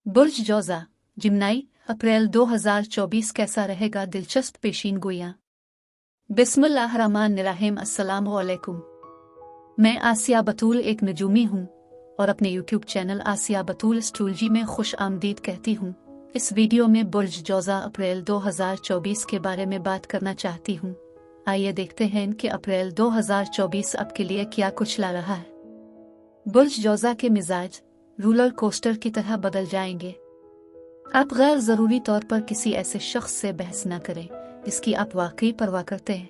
बुर्ज जौज़ा जिमनाई अप्रैल 2024 कैसा रहेगा? दिलचस्प पेशीन गोइयां। बिस्मिल्लाहिर्रहमानिर्रहीम। अस्सलामु अलैकुम। मैं आसिया बतूल एक नजूमी हूँ और अपने यूट्यूब चैनल आसिया बतूल एस्ट्रोलॉजी में खुश आमदीद कहती हूँ। इस वीडियो में बुर्ज जौज़ा अप्रैल 2024 के बारे में बात करना चाहती हूँ। आइए देखते हैं कि अप्रैल 2024 आपके लिए क्या कुछ ला रहा है। बुर्ज जौज़ा के मिजाज रोलर कोस्टर की तरह बदल जाएंगे। आप गैर जरूरी तौर पर किसी ऐसे शख्स से बहस न करें जिसकी आप वाकई परवाह करते हैं।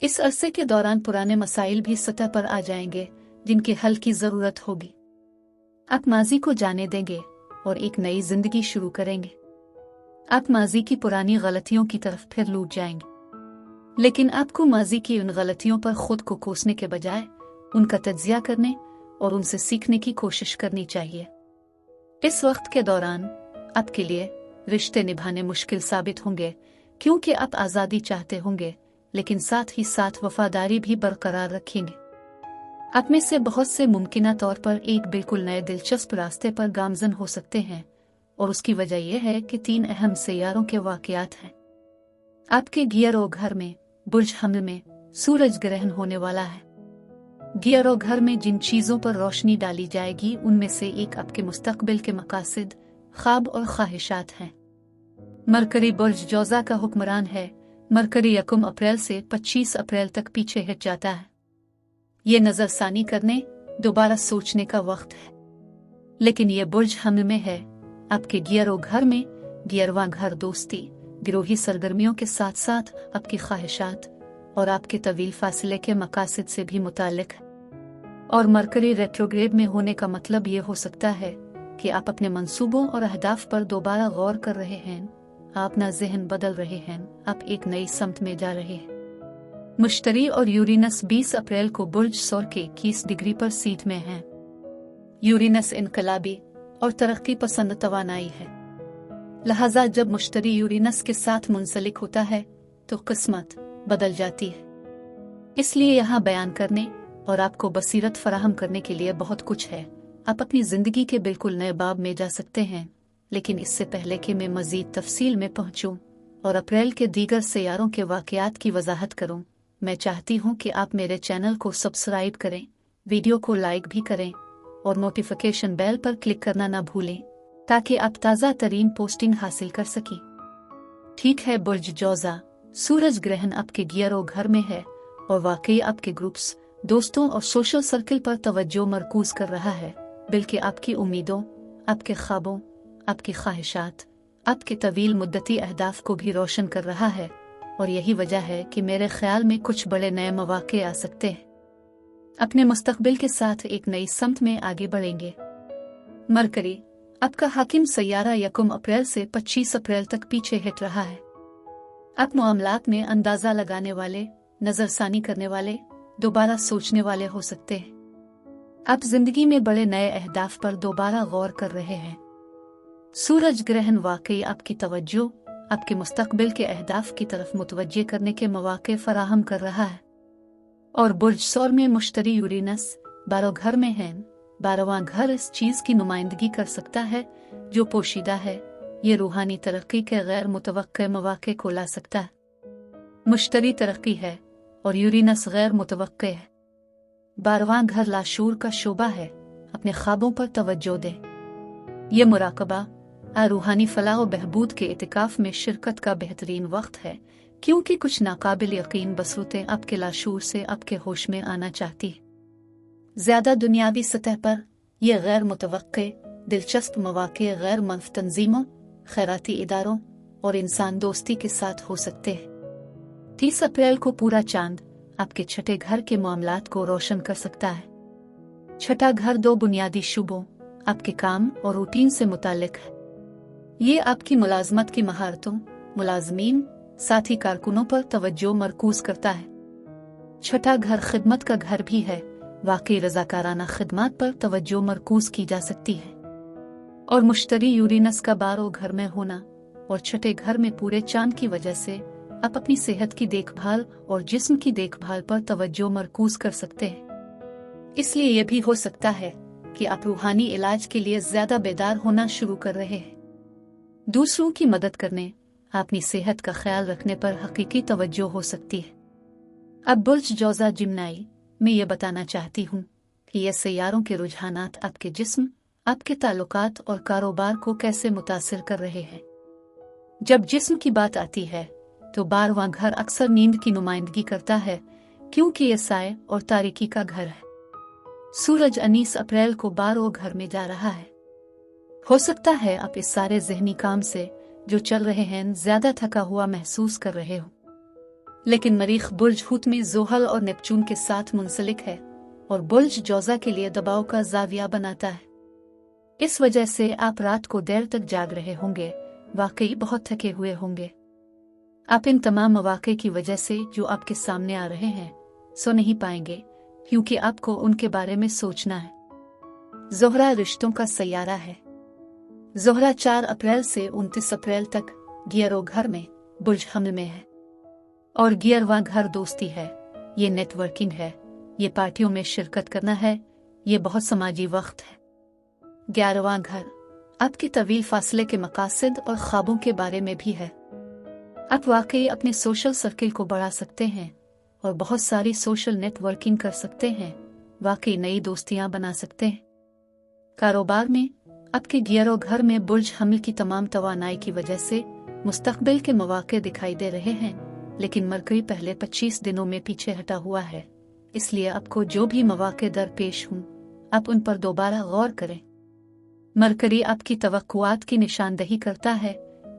इस अरसे के दौरान पुराने मसाइल भी सतह पर आ जाएंगे जिनके हल की जरूरत होगी। आप माजी को जाने देंगे और एक नई जिंदगी शुरू करेंगे। आप माजी की पुरानी गलतियों की तरफ फिर लौट जाएंगे, लेकिन आपको माजी की उन गलतियों पर खुद को कोसने के बजाय उनका तज्जिया करने और उनसे सीखने की कोशिश करनी चाहिए। इस वक्त के दौरान आपके लिए रिश्ते निभाने मुश्किल साबित होंगे, क्योंकि आप आज़ादी चाहते होंगे लेकिन साथ ही साथ वफादारी भी बरकरार रखेंगे। आप में से बहुत से मुमकिना तौर पर एक बिल्कुल नए दिलचस्प रास्ते पर गामजन हो सकते हैं, और उसकी वजह यह है कि 3 अहम सैयारों के वाकयात हैं। आपके गियर और घर में बुर्ज हमल में सूरज ग्रहण होने वाला है। गियर और घर में जिन चीजों पर रोशनी डाली जाएगी उनमें से एक आपके मुस्तकबिल के मकासद, ख्वाब और ख्वाहिशात हैं। मरकरी बुर्ज जौज़ा का हुक्मरान है। मरकरी 1 अप्रैल से 25 अप्रैल तक पीछे हट जाता है। ये नजरसानी करने, दोबारा सोचने का वक्त है। लेकिन ये बुर्ज हमल में है। आपके गियर और घर में गियरवा घर दोस्ती, गिरोही सरगर्मियों के साथ साथ आपकी ख्वाहिशात और आपके तवील फासले के मकासद से भी मुताल्लिक है। और मरकरी रेट्रोग्रेड में होने का मतलब ये हो सकता है कि आप अपने मंसूबों और अहदाफ पर दोबारा गौर कर रहे हैं। आप अपना जहन बदल रहे हैं। आप एक नई समत में जा रहे हैं। मुश्तरी और यूरेनस 20 अप्रैल को बुर्ज सौर के 21 डिग्री पर सीध में हैं। यूरेनस इनकलाबी और तरक्की पसंद तवानाई है, लिहाजा जब मुश्तरी यूरेनस के साथ मुंसलिक होता है तो किस्मत बदल जाती है। इसलिए यहाँ बयान करने और आपको बसीरत फराहम करने के लिए बहुत कुछ है। आप अपनी जिंदगी के बिल्कुल नए बाब में जा सकते हैं, लेकिन इससे पहले कि मैं मजीद तफसील में पहुंचूं और अप्रैल के दीगर सैयारों के वाकयात की वजाहत करूं, मैं चाहती हूं कि आप मेरे चैनल को सब्सक्राइब करें, वीडियो को लाइक भी करें और नोटिफिकेशन बेल पर क्लिक करना ना भूलें ताकि आप ताज़ा तरीन पोस्टिंग हासिल कर सकें। ठीक है, बुर्ज जौज़ा सूरज ग्रहण आपके गियर और घर में है और वाकई आपके ग्रुप्स, दोस्तों और सोशल सर्कल पर तवज्जो मरकूज कर रहा है, बल्कि आपकी उम्मीदों, आपके ख्वाबों, आपकी ख्वाहिशात, आपके तवील मुद्दती अहदाफ को भी रोशन कर रहा है। और यही वजह है कि मेरे ख्याल में कुछ बड़े नए मौके आ सकते हैं। अपने मुस्तकबिल के साथ एक नई समत में आगे बढ़ेंगे। मरकरी आपका हाकिम सैयारा 1 अप्रैल से 25 अप्रैल तक पीछे हट रहा है। आप मामलात में अंदाजा लगाने वाले, नजरसानी करने वाले, दोबारा सोचने वाले हो सकते हैं। आप जिंदगी में बड़े नए अहदाफ पर दोबारा गौर कर रहे हैं। सूरज ग्रहण वाकई आपकी तवज्जो आपके मुस्तकबिल के अहदाफ की तरफ मुतवज्जे करने के मौके फराहम कर रहा है। और बुर्ज सौर में मुश्तरी यूरेनस 12 घर में है। 12वां घर इस चीज की नुमाइंदगी कर सकता है जो पोशीदा है। ये रूहानी तरक्की के गैर मुतवक्के मौके को ला सकता है। मुश्तरी तरक्की है और यूरेनस गैर मुतवक्के है। 12वां घर लाशूर का शोबा है। अपने ख्वाबों पर तवज्जो दें। ये मुराकबा रूहानी फलाह और बहबूद के इतिकाफ में शिरकत का बेहतरीन वक्त है, क्योंकि कुछ नाकाबिल यकीन बसरूतें आपके लाशूर से आपके होश में आना चाहती है। ज्यादा दुनियावी सतह पर यह गैर मुतवक्के दिलचस्प मौके गैर मनफ तंजीमों, खैराती इदारों और इंसान दोस्ती के साथ हो सकते हैं। 30 अप्रैल को पूरा चांद आपके छठे घर के मामलात को रोशन कर सकता है। छठा घर 2 बुनियादी शुबों, आपके काम और रूटीन से मुतालिक है। ये आपकी मुलाजमत की महारतों, मुलाजमीन, साथी कारकुनों पर तवज्जो मरकूज करता है। छठा घर खिदमत का घर भी है। वाकई रजाकाराना खिदमत पर तवज्जो मरकूज की जा सकती है। और मुश्तरी यूरेनस का 12 घर में होना और छठे घर में पूरे चांद की वजह से आप अपनी सेहत की देखभाल और जिस्म की देखभाल पर तवज्जो मरकूज कर सकते हैं। इसलिए यह भी हो सकता है कि आप रूहानी इलाज के लिए ज्यादा बेदार होना शुरू कर रहे हैं। दूसरों की मदद करने, अपनी सेहत का ख्याल रखने पर हकीकी तवज्जो हो सकती है। अब बुर्ज जौजा जिम्नाई में ये बताना चाहती हूँ कि ये सैयारों के रुझानात आपके जिस्म, आपके ताल्लुकात और कारोबार को कैसे मुतासिर कर रहे हैं। जब जिस्म की बात आती है तो 12वां घर अक्सर नींद की नुमाइंदगी करता है, क्योंकि ये साए और तारीकी का घर है। सूरज 19 अप्रैल को 12वें घर में जा रहा है। हो सकता है आप इस सारे जहनी काम से जो चल रहे हैं ज्यादा थका हुआ महसूस कर रहे हो, लेकिन मरीख बुर्ज हूत में जोहल और नेपचून के साथ मुंसलिक है और बुर्ज जौजा के लिए दबाव का जाविया बनाता है। इस वजह से आप रात को देर तक जाग रहे होंगे, वाकई बहुत थके हुए होंगे। आप इन तमाम मौके की वजह से जो आपके सामने आ रहे हैं सो नहीं पाएंगे, क्योंकि आपको उनके बारे में सोचना है। ज़ोहरा रिश्तों का सैयारा है। ज़ोहरा 4 अप्रैल से 29 अप्रैल तक गियरो घर में बुर्ज हमल में है, और गियरवां घर दोस्ती है, ये नेटवर्किंग है, ये पार्टियों में शिरकत करना है, ये बहुत समाजी वक्त है। 11वां घर आपके तवील फासले के मकासद और ख्वाबों के बारे में भी है। आप वाकई अपने सोशल सर्किल को बढ़ा सकते हैं और बहुत सारी सोशल नेटवर्किंग कर सकते हैं, वाकई नई दोस्तियां बना सकते हैं। कारोबार में आपके गियरो घर में बुर्ज हमल की तमाम तवानाई की वजह से मुस्तकबिल के मौके दिखाई दे रहे हैं, लेकिन मरकरी पहले 25 दिनों में पीछे हटा हुआ है। इसलिए आपको जो भी मौके दरपेश हों, आप उन पर दोबारा गौर करें। मरकरी आपकी तवक्कुआत की निशानदही करता है।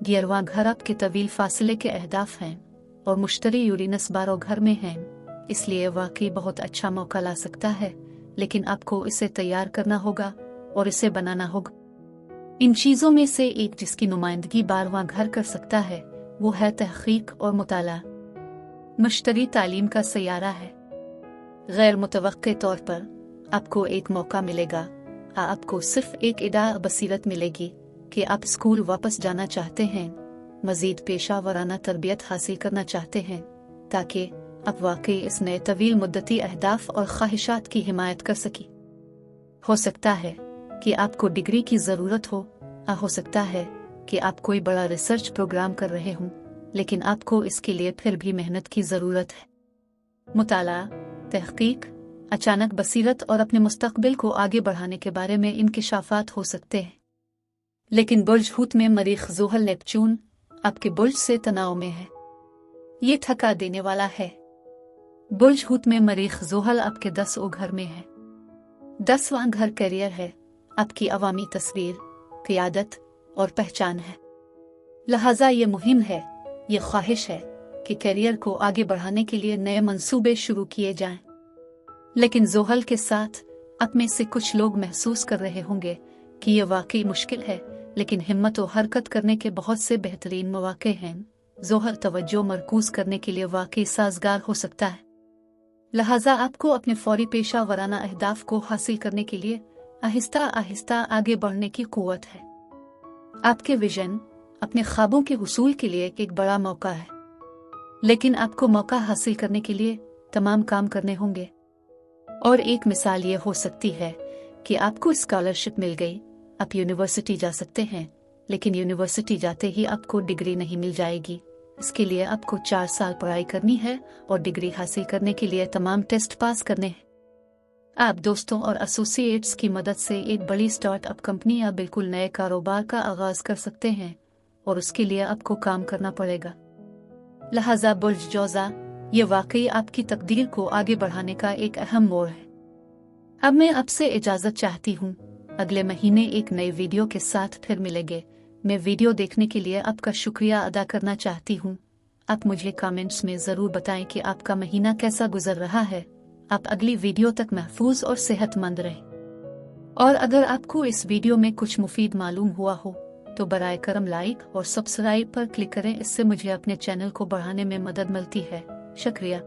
गियरवां घर आपके तवील फासले के अहदाफ हैं और मुश्तरी यूरेनस 12 घर में हैं, इसलिए वाकई बहुत अच्छा मौका ला सकता है, लेकिन आपको इसे तैयार करना होगा और इसे बनाना होगा। इन चीजों में से एक जिसकी नुमाइंदगी 12वां घर कर सकता है वो है तहकीक और मुताला। मुश्तरी तालीम का सैयारा है। गैर मुतवक्के तौर पर आपको एक मौका मिलेगा, आपको सिर्फ एक इदा बसीरत मिलेगी कि आप स्कूल वापस जाना चाहते हैं, मजीद पेशा वराना तरबियत हासिल करना चाहते हैं, ताकि आप वाकई इस नए तवील मुद्दती अहदाफ और ख्वाहिशात की हिमायत कर सकी। हो सकता है कि आपको डिग्री की ज़रूरत हो सकता है कि आप कोई बड़ा रिसर्च प्रोग्राम कर रहे हों, लेकिन आपको इसके लिए फिर भी मेहनत की ज़रूरत है। मुताला, तहकीक, अचानक बसीरत और अपने मुस्तकबिल को आगे बढ़ाने के बारे में इंकिशाफात हो सकते हैं। लेकिन बुर्ज हूत में मरीख ज़ोहल नेपचून आपके बुर्ज से तनाव में है, ये थका देने वाला है। बुर्ज हूत में मरीख ज़ोहल आपके 10वें घर में है। 10वां घर करियर है, आपकी अवामी तस्वीर, क़ियादत और पहचान है। लिहाजा ये मुहिम है, ये ख्वाहिश है कि करियर को आगे बढ़ाने के लिए नए मंसूबे शुरू किए जाएं। लेकिन ज़ोहल के साथ आप में से कुछ लोग महसूस कर रहे होंगे कि ये वाकई मुश्किल है, लेकिन हिम्मत और हरकत करने के बहुत से बेहतरीन मौके हैं। ज़ोहल तवज्जो मरकूज करने के लिए वाकई साजगार हो सकता है। लिहाजा आपको अपने फौरी पेशा वराना अहदाफ को हासिल करने के लिए आहिस्ता आहिस्ता आगे बढ़ने की कुव्वत है। आपके विजन, अपने ख्वाबों के हुसूल के लिए एक बड़ा मौका है, लेकिन आपको मौका हासिल करने के लिए तमाम काम करने होंगे। और एक मिसाल ये हो सकती है कि आपको स्कॉलरशिप मिल गई, आप यूनिवर्सिटी जा सकते हैं, लेकिन यूनिवर्सिटी जाते ही आपको डिग्री नहीं मिल जाएगी। इसके लिए आपको 4 साल पढ़ाई करनी है और डिग्री हासिल करने के लिए तमाम टेस्ट पास करने हैं। आप दोस्तों और एसोसिएट्स की मदद से एक बड़ी स्टार्टअप कंपनी या बिल्कुल नए कारोबार का आगाज कर सकते हैं, और उसके लिए आपको काम करना पड़ेगा। लिहाजा बुर्ज जौजा, ये वाकई आपकी तकदीर को आगे बढ़ाने का एक अहम मोड़ है। अब मैं आपसे इजाजत चाहती हूँ। अगले महीने एक नए वीडियो के साथ फिर मिलेंगे। मैं वीडियो देखने के लिए आपका शुक्रिया अदा करना चाहती हूँ। आप मुझे कमेंट्स में ज़रूर बताएं कि आपका महीना कैसा गुजर रहा है। आप अगली वीडियो तक महफूज और सेहतमंद रहें। और अगर आपको इस वीडियो में कुछ मुफीद मालूम हुआ हो तो बराए करम लाइक और सब्सक्राइब पर क्लिक करें। इससे मुझे अपने चैनल को बढ़ाने में मदद मिलती है। शुक्रिया।